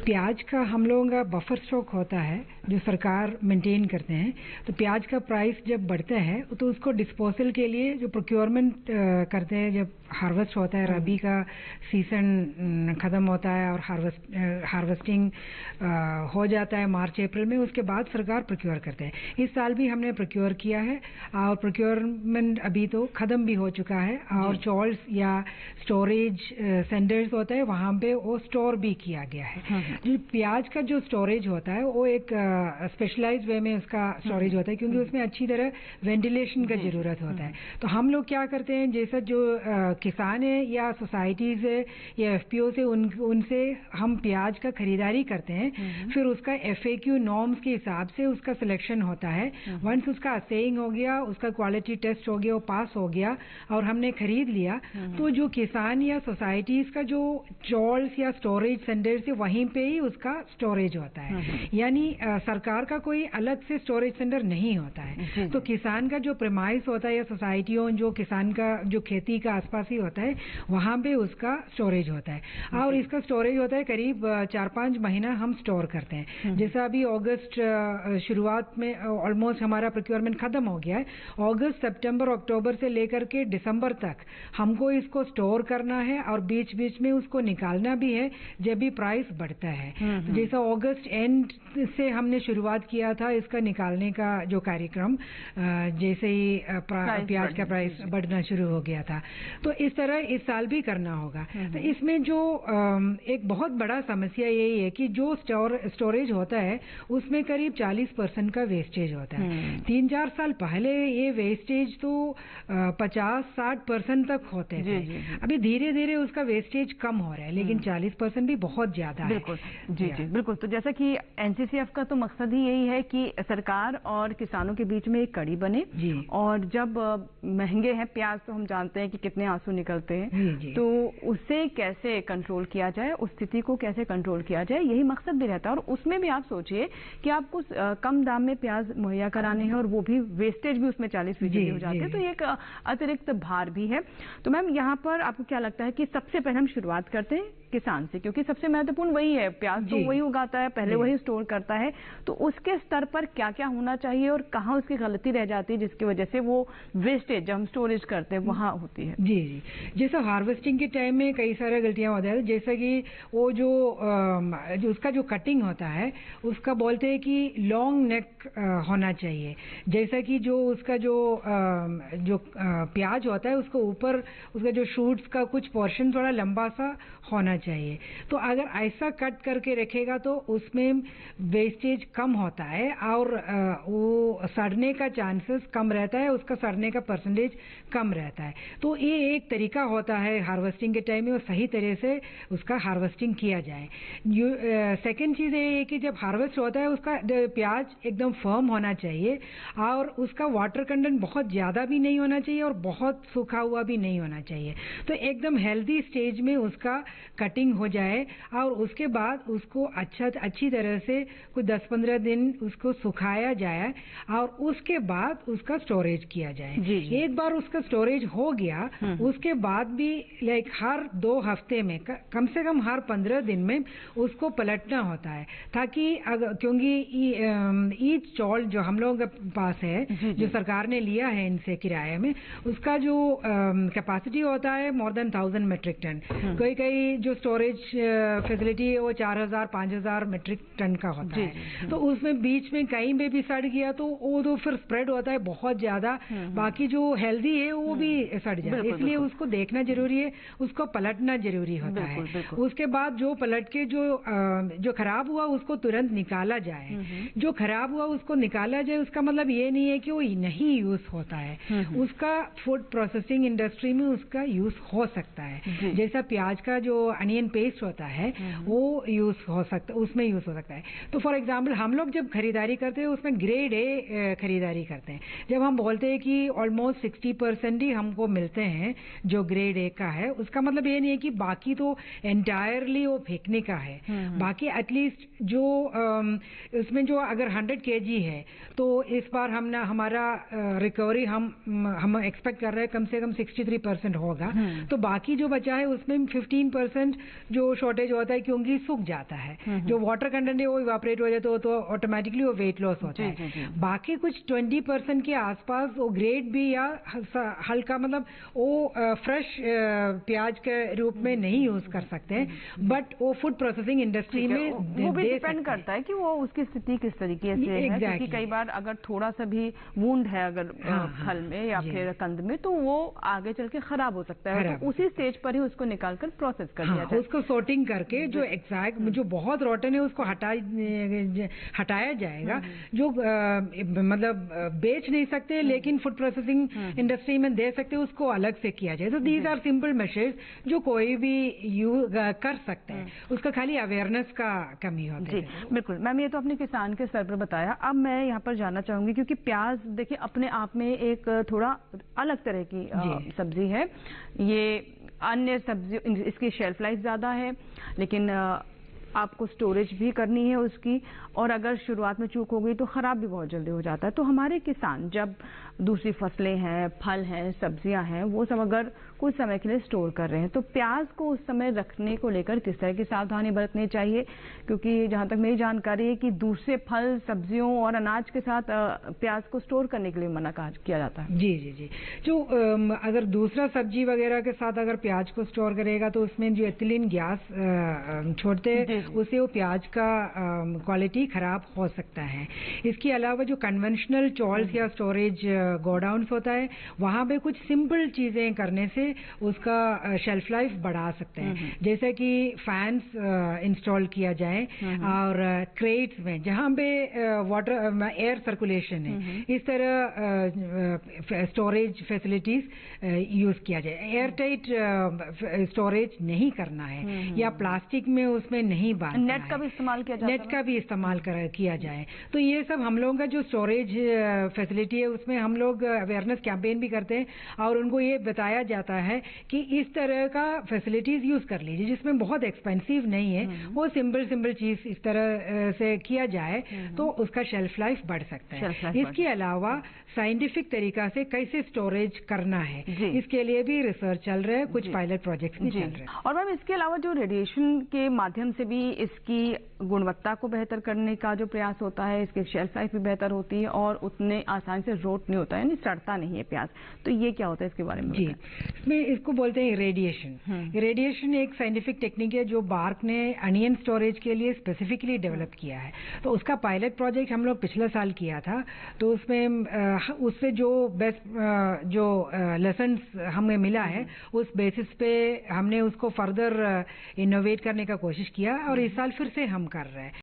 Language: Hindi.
प्याज का हम लोगों का बफर स्टॉक होता है जो सरकार मेंटेन करते हैं। तो प्याज का प्राइस जब बढ़ता है तो उसको डिस्पोजल के लिए जो प्रोक्योरमेंट करते हैं, जब हार्वेस्ट होता है, रबी का सीजन खत्म होता है और हार्वेस्टिंग हो जाता है मार्च अप्रैल में, उसके बाद सरकार प्रोक्योर करते हैं। इस साल भी हमने प्रोक्योर किया है और प्रोक्योरमेंट अभी तो खत्म भी हो चुका है और चॉल्स या स्टोरेज सेंटर्स होता है वहां पे वो स्टोर भी किया गया है। जो प्याज का जो स्टोरेज होता है वो एक स्पेशलाइज्ड वे में उसका स्टोरेज होता है, क्योंकि उसमें अच्छी तरह वेंटिलेशन का जरूरत होता है। तो हम लोग क्या करते हैं, जैसा जो किसान है या सोसाइटीज है या एफपीओ से उनसे हम प्याज का खरीदारी करते हैं, फिर उसका एफएक्यू नॉर्म्स के हिसाब से उसका सिलेक्शन होता है। वंस उसका असेइंग हो गया, उसका क्वालिटी टेस्ट हो गया, वो पास हो गया और हमने खरीद लिया, तो जो किसान या सोसाइटीज का जो चॉल्स या स्टोरेज सेंटर से वहीं पे ही उसका स्टोरेज होता है। यानी सरकार का कोई अलग से स्टोरेज सेंटर नहीं होता है। तो किसान का जो प्रेमाइस होता है या सोसाइटियों जो किसान का जो खेती का आसपास ही होता है वहां पे उसका स्टोरेज होता है और इसका स्टोरेज होता है करीब 4-5 महीना हम स्टोर करते हैं। जैसा अभी अगस्त शुरुआत में ऑलमोस्ट हमारा प्रोक्योरमेंट खत्म हो गया है। अगस्त, सितंबर, अक्टूबर से लेकर के दिसंबर तक हमको इसको स्टोर करना है और बीच बीच में उसको निकालना भी है जब भी प्राइस बढ़ता है। तो जैसा अगस्त एंड से हमने शुरुआत किया था इसका निकालने का जो कार्यक्रम, जैसे ही प्याज का प्राइस बढ़ना शुरू हो गया था, तो इस तरह इस साल भी करना होगा। तो इसमें जो एक बहुत बड़ा समस्या यही है कि जो स्टोरेज होता है उसमें करीब 40% का वेस्टेज होता है। 3-4 साल पहले ये वेस्टेज तो 50-60% तक होते थे। अभी धीरे धीरे उसका वेस्टेज कम हो रहा है, लेकिन 40% भी बहुत ज्यादा है। बिल्कुल, जी जी बिल्कुल। तो जैसा कि एनसीसीएफ का तो मकसद ही यही है कि सरकार और किसानों के बीच में एक कड़ी बने, और जब महंगे हैं प्याज तो हम जानते हैं कि कितने आंसू निकलते हैं, तो उससे कैसे कंट्रोल किया जाए, उस स्थिति को कैसे कंट्रोल किया जाए, यही मकसद भी रहता है। और उसमें भी आप सोचिए कि आपको कम दाम में प्याज मुहैया कराने हैं और वो भी वेस्टेज भी उसमें 40% हो जाते हैं, तो ये एक अतिरिक्त भार भी है। तो मैम यहाँ पर आपको क्या लगता है कि सबसे पहले हम शुरुआत करते हैं किसान से, क्योंकि सबसे महत्वपूर्ण वही है, प्याज तो वही उगाता है, पहले वही स्टोर करता है, तो उसके स्तर पर क्या क्या होना चाहिए और कहाँ उसकी गलती रह जाती है जिसकी वजह से वो वेस्टेज जब हम स्टोरेज करते हैं वहां होती है। जी जी, जैसा हार्वेस्टिंग के टाइम में कई सारे गलतियां होती है, जैसे कि वो जो उसका जो कटिंग होता है उसका बोलते हैं कि लॉन्ग नेक होना चाहिए। जैसा कि जो उसका जो प्याज होता है उसको ऊपर उसका जो शूट्स का कुछ पोर्शन थोड़ा लंबा सा होना चाहिए। तो अगर ऐसा कट करके रखेगा तो उसमें वेस्टेज कम होता है और वो सड़ने का चांसेस कम रहता है, उसका सड़ने का परसेंटेज कम रहता है। तो ये एक तरीका होता है हार्वेस्टिंग के टाइम में, और सही तरह से उसका हार्वेस्टिंग किया जाए। सेकेंड चीज ये है कि जब हार्वेस्ट होता है उसका प्याज एकदम फर्म होना चाहिए और उसका वाटर कंटेंट बहुत ज्यादा भी नहीं होना चाहिए और बहुत सूखा हुआ भी नहीं होना चाहिए। तो एकदम हेल्दी स्टेज में उसका कटिंग हो जाए और उसके बाद उसको अच्छी तरह से कुछ 10-15 दिन उसको सुखाया जाए और उसके बाद उसका स्टोरेज किया जाए। एक बार उसका स्टोरेज हो गया उसके बाद भी लाइक हर 2 हफ्ते में कम से कम हर 15 दिन में उसको पलटना होता है, ताकि क्योंकि ईच चॉल जो हम लोगों के पास है जो सरकार ने लिया है इनसे किराए में, उसका जो कैपेसिटी होता है मोर देन 1000 मेट्रिक टन। कई जो स्टोरेज फैसिलिटी है वो 4000-5000 मेट्रिक टन का होता है। तो उसमें बीच में कहीं पे भी सड़ गया तो वो तो फिर स्प्रेड होता है बहुत ज्यादा, बाकी जो हेल्दी है वो भी सड़ जाता है। इसलिए उसको देखना जरूरी है, उसको पलटना जरूरी होता है। उसके बाद जो पलट के जो खराब हुआ उसको तुरंत निकाला जाए। जो खराब हुआ उसको निकाला जाए उसका मतलब ये नहीं है कि वो नहीं यूज होता है, उसका फूड प्रोसेसिंग इंडस्ट्री में उसका यूज हो सकता है। जैसा प्याज का जो अनियन पेस्ट होता है वो यूज हो सकता है, उसमें यूज हो सकता है। तो फॉर एग्जाम्पल हम लोग जब खरीदारी करते हैं उसमें ग्रेड ए खरीदारी करते हैं। जब हम बोलते हैं कि ऑलमोस्ट 60% ही हमको मिलते हैं जो ग्रेड ए का है, उसका मतलब ये नहीं है कि बाकी तो एंटायरली वो फेंकने का है। बाकी एटलीस्ट जो उसमें जो अगर 100 kg है तो इस बार हमारा रिकवरी हम एक्सपेक्ट कर रहे हैं कम से कम 63% होगा। तो बाकी जो बचा है उसमें 15% जो शॉर्टेज होता है क्योंकि सूख जाता है, जो वाटर कंटेंट है वो इवापोरेट हो जाता है, तो ऑटोमेटिकली वो वेट लॉस होता है। बाकी कुछ 20% के आसपास वो ग्रेड भी या हल्का मतलब वो फ्रेश प्याज के रूप में नहीं यूज कर सकते हैं, बट वो फूड प्रोसेसिंग इंडस्ट्री में वो भी डिपेंड करता है कि वो उसकी स्थिति किस तरीके से है, क्योंकि कई बार अगर थोड़ा सा भी वुंड है अगर फल में या फिर कंद में, तो वो आगे चल के खराब हो सकता है, तो उसी स्टेज पर ही उसको निकालकर प्रोसेस कर दिया जाए। उसको सॉर्टिंग करके जो एग्जैक्ट जो बहुत रोटन है उसको हटाया जाएगा, जो मतलब बेच नहीं सकते लेकिन फूड प्रोसेसिंग इंडस्ट्री में दे सकते हैं, उसको अलग से किया जाए। तो दीज आर सिंपल मेजर्स जो कोई भी कर सकते हैं, उसका खाली अवेयरनेस का कमी होती है। जी बिल्कुल मैम, ये तो अपने किसान के स्तर पर बताया। अब मैं यहाँ पर जानना चाहूंगी, क्योंकि प्याज देखिए अपने आप में एक थोड़ा अलग तरह की सब्जी है, ये अन्य सब्जी इसकी शेल्फ लाइफ ज्यादा है, लेकिन आपको स्टोरेज भी करनी है उसकी, और अगर शुरुआत में चूक हो गई तो खराब भी बहुत जल्दी हो जाता है। तो हमारे किसान जब दूसरी फसलें हैं, फल हैं, सब्जियां हैं, वो सब अगर कुछ समय के लिए स्टोर कर रहे हैं, तो प्याज को उस समय रखने को लेकर किस तरह की सावधानी बरतनी चाहिए? क्योंकि जहां तक मेरी जानकारी है कि दूसरे फल, सब्जियों और अनाज के साथ प्याज को स्टोर करने के लिए मना किया जाता है। जी जी जी, जो अगर दूसरा सब्जी वगैरह के साथ अगर प्याज को स्टोर करेगा तो उसमें जो एथिलीन गैस छोड़ते हैं, उससे वो प्याज का क्वालिटी खराब हो सकता है। इसके अलावा जो कन्वेंशनल चॉल्स या स्टोरेज गोडाउन्स होता है, वहां पे कुछ सिंपल चीजें करने से उसका शेल्फ लाइफ बढ़ा सकते हैं, जैसे कि फैंस इंस्टॉल किया जाए और क्रेट्स में जहां पे वाटर एयर सर्कुलेशन है, इस तरह स्टोरेज फैसिलिटीज यूज किया जाए। एयर टाइट स्टोरेज नहीं करना है या प्लास्टिक में उसमें नहीं बांधना है। नेट का भी इस्तेमाल किया जाता है, नेट का भी इस्तेमाल किया जाए। तो ये सब हम लोगों का जो स्टोरेज फैसिलिटी है उसमें हम लोग अवेयरनेस कैंपेन भी करते हैं और उनको ये बताया जाता है कि इस तरह का फैसिलिटीज यूज कर लीजिए, जिसमें बहुत एक्सपेंसिव नहीं है, वो सिंपल चीज इस तरह से किया जाए तो उसका शेल्फ लाइफ बढ़ सकता है। इसके अलावा साइंटिफिक तरीका से कैसे स्टोरेज करना है, इसके लिए भी रिसर्च चल रहा है, कुछ पायलट प्रोजेक्ट्स भी चल रहे हैं। और मैम इसके अलावा जो रेडिएशन के माध्यम से भी इसकी गुणवत्ता को बेहतर करने का जो प्रयास होता है, इसकी शेल्फ लाइफ भी बेहतर होती है और उतने आसानी से रोट नहीं होता है, यानी सड़ता नहीं है प्याज, तो ये क्या होता है इसके बारे में? जी, इसमें इसको बोलते हैं रेडिएशन। रेडिएशन एक साइंटिफिक टेक्निक है जो बार्क ने अनियन स्टोरेज के लिए स्पेसिफिकली डेवलप किया है। तो उसका पायलट प्रोजेक्ट हम लोग पिछले साल किया था, तो उसमें उससे जो बेस्ट जो लेसन्स हमें मिला है उस बेसिस पे हमने उसको फर्दर इनोवेट करने का कोशिश किया और इस साल फिर से हम कर रहे हैं।